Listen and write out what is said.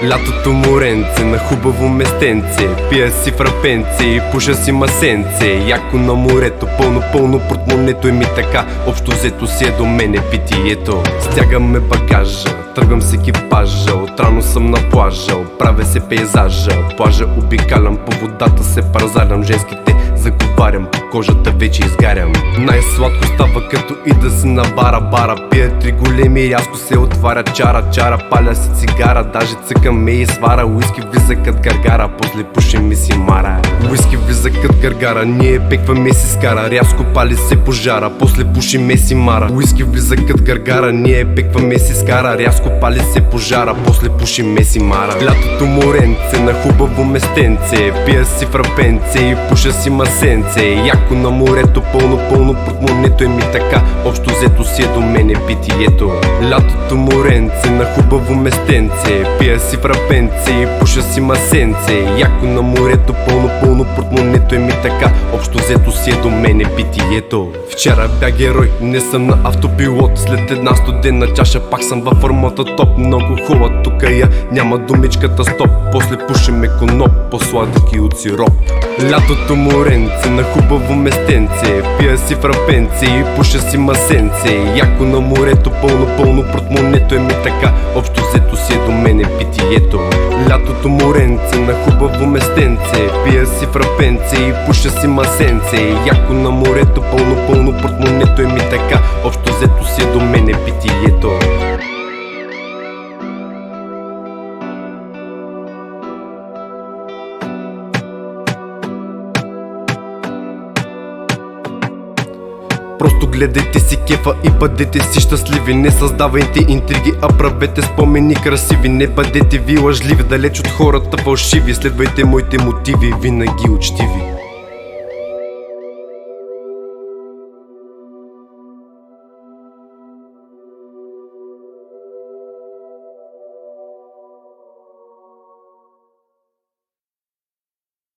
Лятото моренце на хубаво местенце, пия си фрапенце и пуша си масенце. Яко на морето, пълно портмонето и ми така. Общо взето си е до мене питието. Стягаме багажа, тръгвам с екипажа. Отрано съм на плажа, правя се пейзажа. Плажа обикалям, по водата се парзалям. Женските заговарям, по кожата вече изгарям. Най-сладко става като и да си на бара. Пия три големи и рязко се отваря чара. Паля си цигара, даже цъкаме и свара. Уиски влиза кът гаргара, после пушим и си мара. Уиски влиза кът гаргара, ние пекваме си скара. Рязко пали се пожара, после пушим си мара. Уиски влиза кът гаргара, ние пекваме си скара. Рязко пали се пожара, после пушим си мара. Лятото моренце на хубаво местенце, пия си фрапенце и пуша си масенце. Яко на морето, пълно портмонето и ми така. Общо взето си е до мене питието. Лятото моренце на хубаво местенце, пия си фрапенце и пуша си масенце. Яко на морето, пълно портмонето и ми така. Общо взето си е до мене питието. Вчера бях герой, не съм на автопилот. След една студена чаша пак съм във формата топ. Много хубава тука я, няма думичката стоп. После пушиме коноп, по-сладък и от сироп. Лятото моренце на хубаво местенце, пия си фрапенце и пуша си масенце. Яко на морето, пълно портмонето е ми така. Общо взето си е до мене питието. Лятото моренце на хубаво местенце, пия си фрапенце и пуша си масенце. Яко на морето, пълно портмонето е ми така. Общо взето си е до мене питието. Просто гледайте си кефа и бъдете си щастливи. Не създавайте интриги, а правете спомени красиви. Не бъдете ви лъжливи, далеч от хората фалшиви. Следвайте моите мотиви, винаги учтиви.